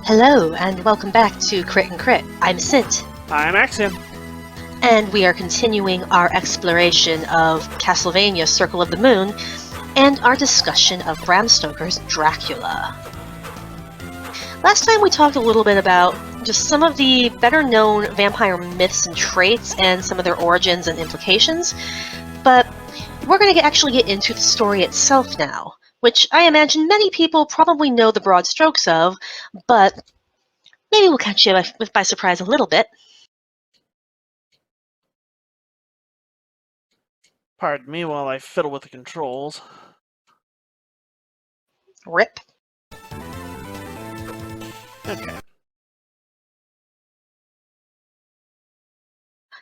Hello, and welcome back to Crit and Crit. I'm Scint. I'm Axion. And we are continuing our exploration of Castlevania Circle of the Moon and our discussion of Bram Stoker's Dracula. Last time we talked a little bit about just some of the better-known vampire myths and traits and some of their origins and implications, but we're going to actually get into the story itself now, which I imagine many people probably know the broad strokes of, but maybe we'll catch you by surprise a little bit. Pardon me while I fiddle with the controls. Rip. Okay.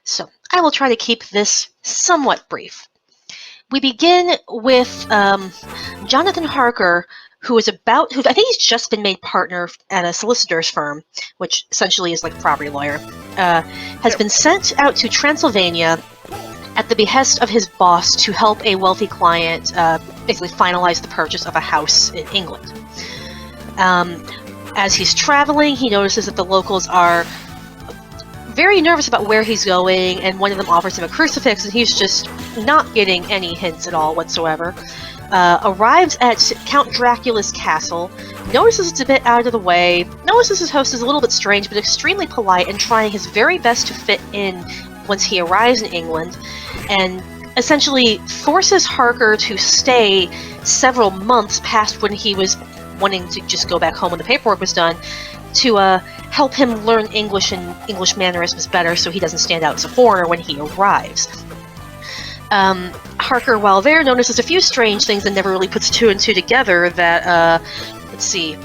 So, I will try to keep this somewhat brief. We begin with Jonathan Harker, who I think he's just been made partner at a solicitor's firm, which essentially is like a property lawyer, has been sent out to Transylvania at the behest of his boss to help a wealthy client basically finalize the purchase of a house in England. As he's traveling, he notices that the locals are very nervous about where he's going, and one of them offers him a crucifix, and he's just not getting any hints at all whatsoever. Arrives at Count Dracula's castle, notices it's a bit out of the way, notices his host is a little bit strange but extremely polite and trying his very best to fit in once he arrives in England, and essentially forces Harker to stay several months past when he was wanting to just go back home when the paperwork was done, to help him learn English and English mannerisms better so he doesn't stand out as a foreigner when he arrives. Harker, while there, notices a few strange things and never really puts two and two together that, let's see,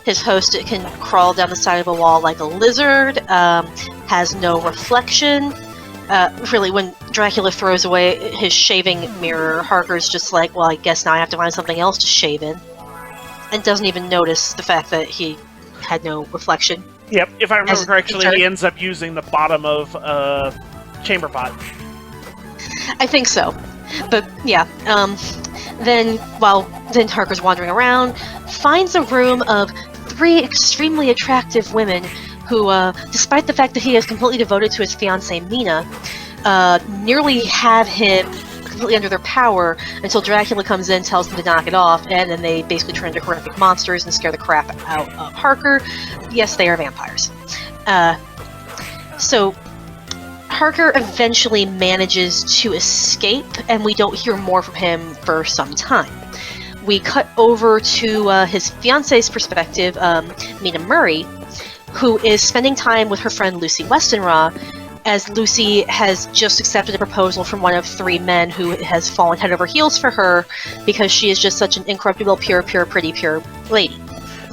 his host can crawl down the side of a wall like a lizard, has no reflection. Really, when Dracula throws away his shaving mirror, Harker's just like, well, I guess now I have to find something else to shave in. And doesn't even notice the fact that he had no reflection. Yep, if I remember correctly, he ends up using the bottom of a chamber pot. I think so. But, yeah, then Harker's wandering around, finds a room of three extremely attractive women who, despite the fact that he is completely devoted to his fiancée Mina, nearly have him completely under their power until Dracula comes in, tells them to knock it off, and then they basically turn into horrific monsters and scare the crap out of Harker. Yes, they are vampires. So Harker eventually manages to escape, and we don't hear more from him for some time. We cut over to his fiancée's perspective, Mina Murray, who is spending time with her friend Lucy Westenra, as Lucy has just accepted a proposal from one of three men who has fallen head over heels for her because she is just such an incorruptible, pure, pretty, pure lady.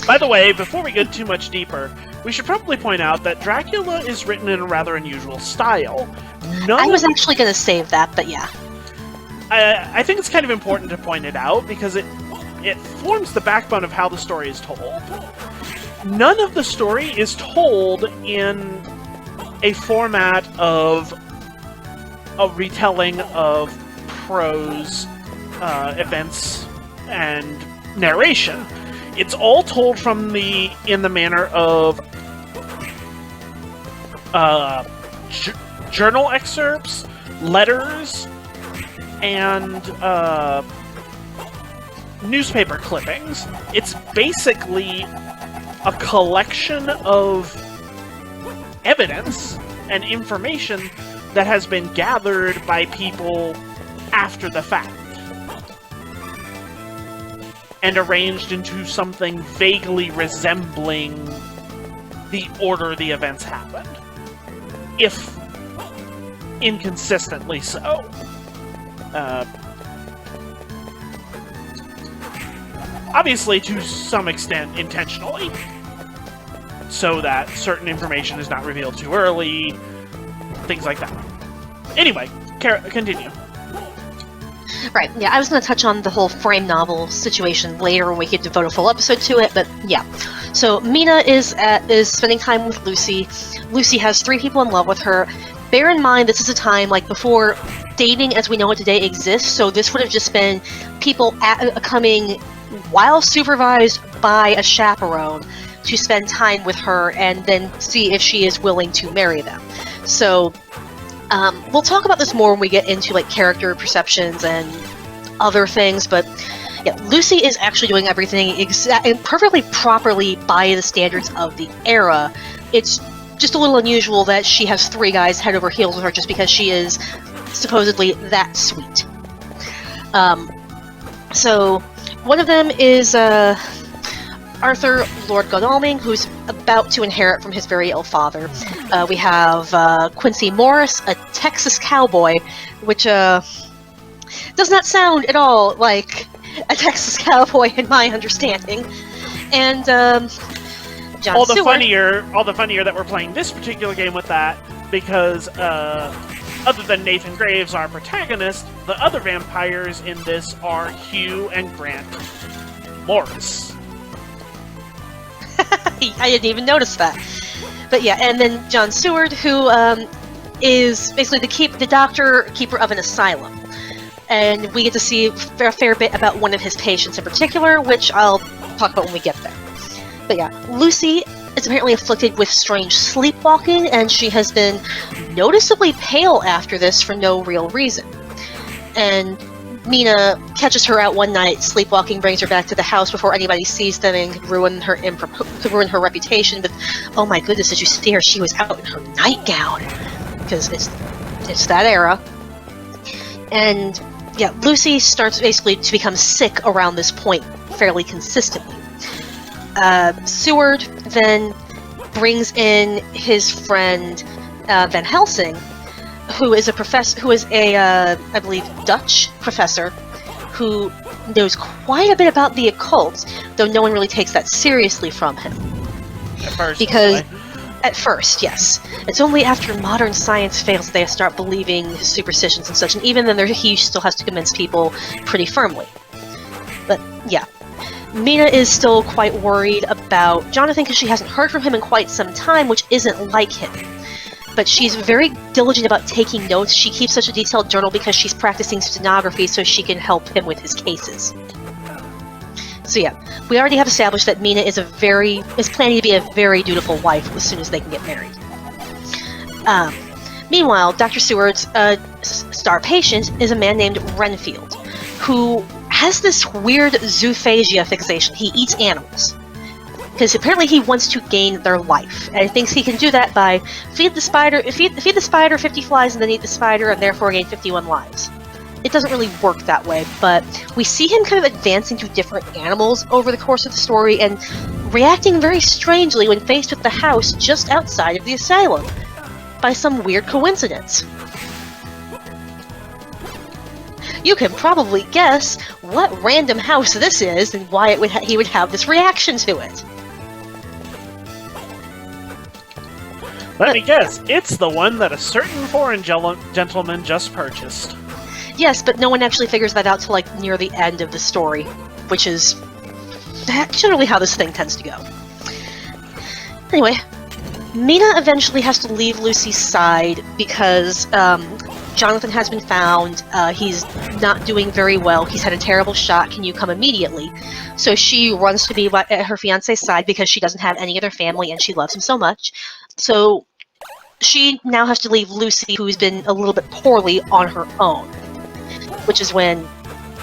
By the way, before we get too much deeper, we should probably point out that Dracula is written in a rather unusual style. I was actually going to save that, but yeah. I think it's kind of important to point it out because it forms the backbone of how the story is told. None of the story is told in a format of a retelling of prose, events, and narration. It's all told in the manner of journal excerpts, letters, and newspaper clippings. It's basically a collection of evidence and information that has been gathered by people after the fact and arranged into something vaguely resembling the order the events happened, if inconsistently so. Obviously, to some extent, intentionally, so that certain information is not revealed too early, things like that. Anyway, continue. Right, yeah, I was going to touch on the whole frame novel situation later when we could devote a full episode to it, but yeah. So, Mina is spending time with Lucy. Lucy has three people in love with her. Bear in mind, this is a time, like, before dating as we know it today exists, so this would have just been people coming while supervised by a chaperone to spend time with her and then see if she is willing to marry them. So we'll talk about this more when we get into like character perceptions and other things, but yeah, Lucy is actually doing everything perfectly properly by the standards of the era. It's just a little unusual that she has 3 guys head over heels with her just because she is supposedly that sweet. So one of them is Arthur Lord Godalming, who's about to inherit from his very ill father. We have Quincy Morris, a Texas cowboy, which does not sound at all like a Texas cowboy in my understanding. And John all the Seward. funnier that we're playing this particular game with that, because other than Nathan Graves, our protagonist, the other vampires in this are Hugh and Grant Morris. I didn't even notice that. But yeah, and then John Seward, who is basically the keeper of an asylum. And we get to see a fair bit about one of his patients in particular, which I'll talk about when we get there. But yeah, Lucy is apparently afflicted with strange sleepwalking, and she has been noticeably pale after this for no real reason. And Mina catches her out one night sleepwalking, brings her back to the house before anybody sees them, and could ruin her reputation. But oh my goodness, did you see her? She was out in her nightgown, because it's that era. And yeah, Lucy starts basically to become sick around this point fairly consistently. Seward then brings in his friend Van Helsing, who is a I believe Dutch professor who knows quite a bit about the occult, though no one really takes that seriously from him. At first, because at first, yes, it's only after modern science fails that they start believing his superstitions and such, and even then he still has to convince people pretty firmly. But yeah, Mina is still quite worried about Jonathan because she hasn't heard from him in quite some time, which isn't like him. But she's very diligent about taking notes. She keeps such a detailed journal because she's practicing stenography so she can help him with his cases. So yeah, we already have established that Mina is planning to be a very dutiful wife as soon as they can get married. Meanwhile, Dr. Seward's star patient is a man named Renfield, who has this weird zoophagia fixation. He eats animals. Because apparently he wants to gain their life, and he thinks he can do that by feed the spider 50 flies and then eat the spider and therefore gain 51 lives. It doesn't really work that way, but we see him kind of advancing to different animals over the course of the story and reacting very strangely when faced with the house just outside of the asylum, by some weird coincidence. You can probably guess what random house this is and why he would have this reaction to it. Let me guess, it's the one that a certain foreign gentleman just purchased. Yes, but no one actually figures that out till like near the end of the story, which is generally how this thing tends to go. Anyway, Mina eventually has to leave Lucy's side because Jonathan has been found. He's not doing very well. He's had a terrible shot. Can you come immediately? So she runs to be at her fiance's side because she doesn't have any other family and she loves him so much. So she now has to leave Lucy, who's been a little bit poorly, on her own. Which is when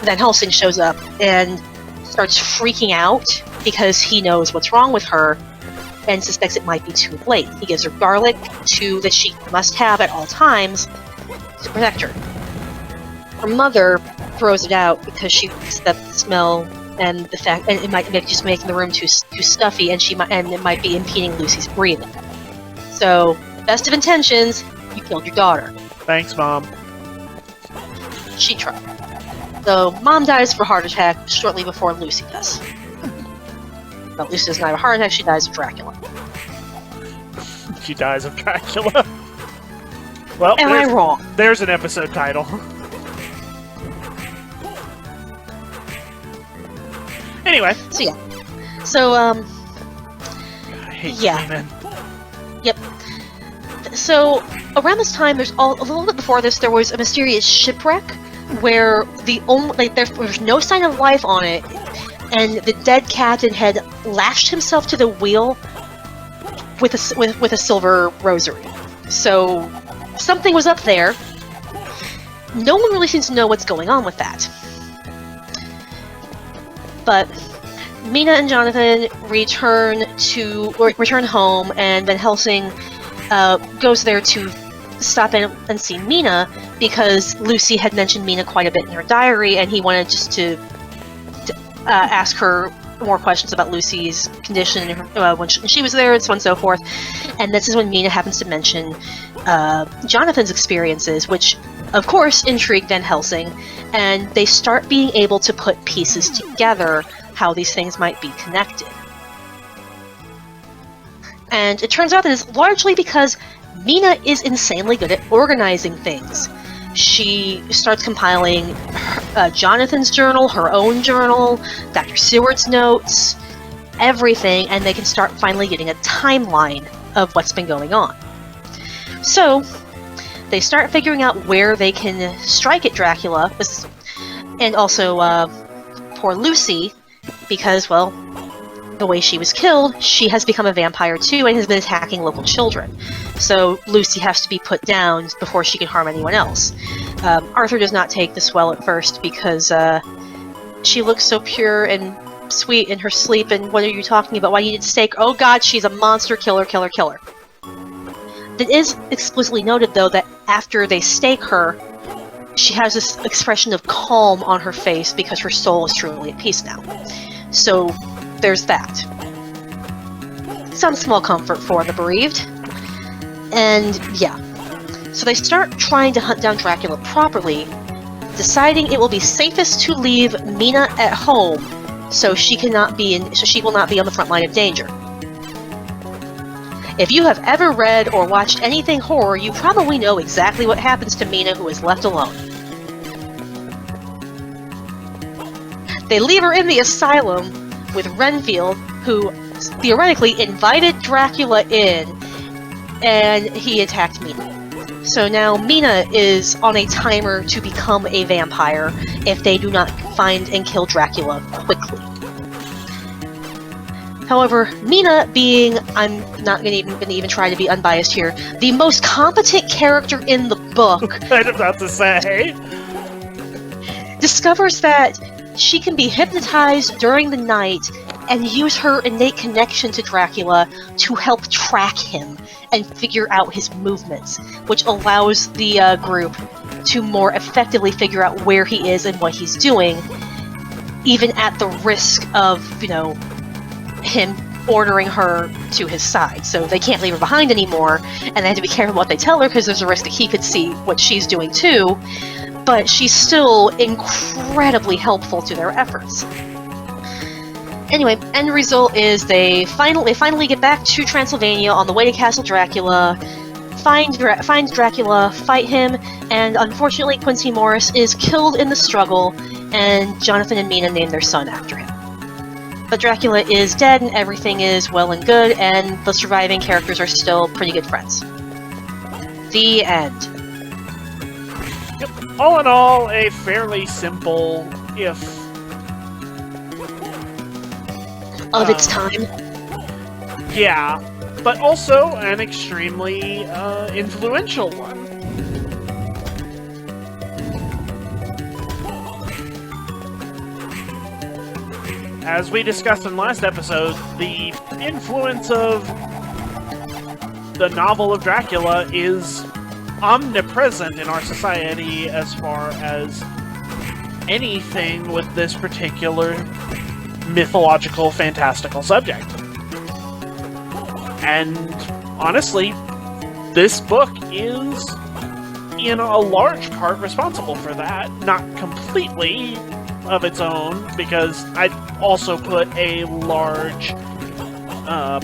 Van Helsing shows up and starts freaking out because he knows what's wrong with her and suspects it might be too late. He gives her garlic that she must have at all times to protect her. Her mother throws it out because she thinks that the smell and the fact, and it might be just making the room too stuffy, and it might be impeding Lucy's breathing. So, best of intentions, you killed your daughter. Thanks, Mom. She tried. So, Mom dies of a heart attack shortly before Lucy does. Well, Lucy doesn't have a heart attack, she dies of Dracula. She dies of Dracula. Well, am I wrong? There's an episode title. Anyway. So, yeah. So, I hate Demon. Yep. So, around this time, a little bit before this, there was a mysterious shipwreck where there was no sign of life on it. and the dead captain had lashed himself to the wheel with a silver rosary. So something was up there. No one really seems to know what's going on with that. But Mina and Jonathan return home, and Van Helsing goes there to stop in and see Mina because Lucy had mentioned Mina quite a bit in her diary, and he wanted just to ask her more questions about Lucy's condition when she was there, and so on and so forth. And this is when Mina happens to mention Jonathan's experiences, which of course intrigued Van Helsing, and they start being able to put pieces together how these things might be connected. And it turns out that it's largely because Mina is insanely good at organizing things. She starts compiling Jonathan's journal, her own journal, Dr. Seward's notes, everything, and they can start finally getting a timeline of what's been going on. So, they start figuring out where they can strike at Dracula, and also poor Lucy, because, well, the way she was killed, she has become a vampire too and has been attacking local children. So Lucy has to be put down before she can harm anyone else. Arthur does not take this well at first because she looks so pure and sweet in her sleep, and what are you talking about? Why do you need to stake? Oh god, she's a monster killer. It is explicitly noted, though, that after they stake her, she has this expression of calm on her face because her soul is truly at peace now. So there's that. Some small comfort for the bereaved. And yeah. So they start trying to hunt down Dracula properly, deciding it will be safest to leave Mina at home so she will not be on the front line of danger. If you have ever read or watched anything horror, you probably know exactly what happens to Mina, who is left alone. They leave her in the asylum with Renfield, who theoretically invited Dracula in, and he attacked Mina. So now Mina is on a timer to become a vampire if they do not find and kill Dracula quickly. However, Mina being, I'm not going to even try to be unbiased here, the most competent character in the book, I was about to say, discovers that she can be hypnotized during the night and use her innate connection to Dracula to help track him and figure out his movements, which allows the group to more effectively figure out where he is and what he's doing, even at the risk of, him ordering her to his side. So they can't leave her behind anymore, and they have to be careful what they tell her because there's a risk that he could see what she's doing too, but she's still incredibly helpful to their efforts. Anyway, end result is they finally get back to Transylvania on the way to Castle Dracula, find Dracula, fight him, and unfortunately Quincy Morris is killed in the struggle, and Jonathan and Mina name their son after him. But Dracula is dead and everything is well and good, and the surviving characters are still pretty good friends. The end. Yep. All in all, a fairly simple, if of its time. Yeah, but also an extremely influential one. As we discussed in last episode, the influence of the novel of Dracula is omnipresent in our society as far as anything with this particular mythological, fantastical subject. And honestly, this book is, in a large part, responsible for that. Not completely of its own, because I'd also put a large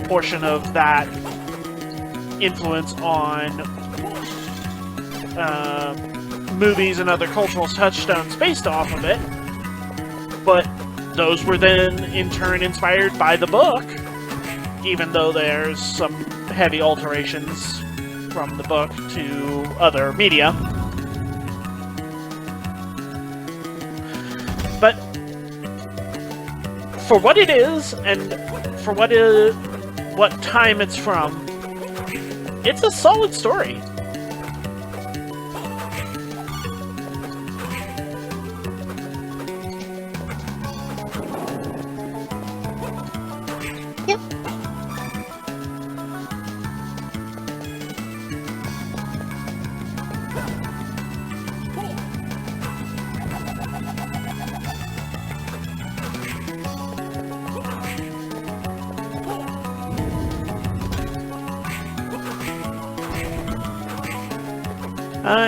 portion of that influence on movies and other cultural touchstones based off of it. But those were then, in turn, inspired by the book, even though there's some heavy alterations from the book to other media. But for what it is, and for what time it's from, it's a solid story. Yep.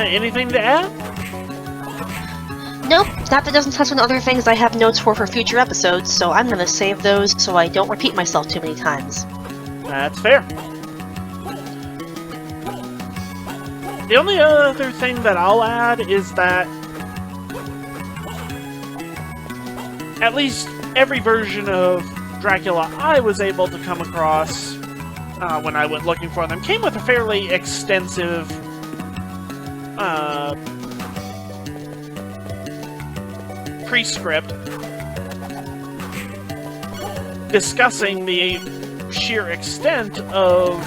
Anything to add? Nope, that doesn't touch on other things I have notes for future episodes, so I'm gonna save those so I don't repeat myself too many times. That's fair. The only other thing that I'll add is that at least every version of Dracula I was able to come across when I went looking for them came with a fairly extensive prescript discussing the sheer extent of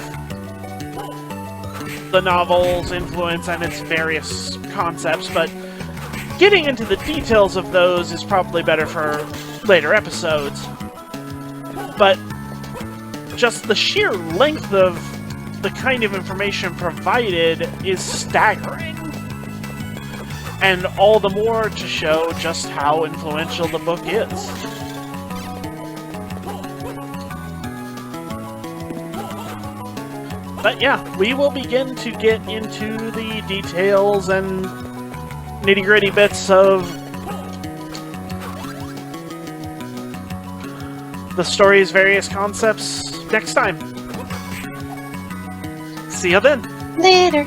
the novel's influence and its various concepts, but getting into the details of those is probably better for later episodes. But just the sheer length of the kind of information provided is staggering. And all the more to show just how influential the book is. But yeah, we will begin to get into the details and nitty-gritty bits of the story's various concepts next time. See you then. Later.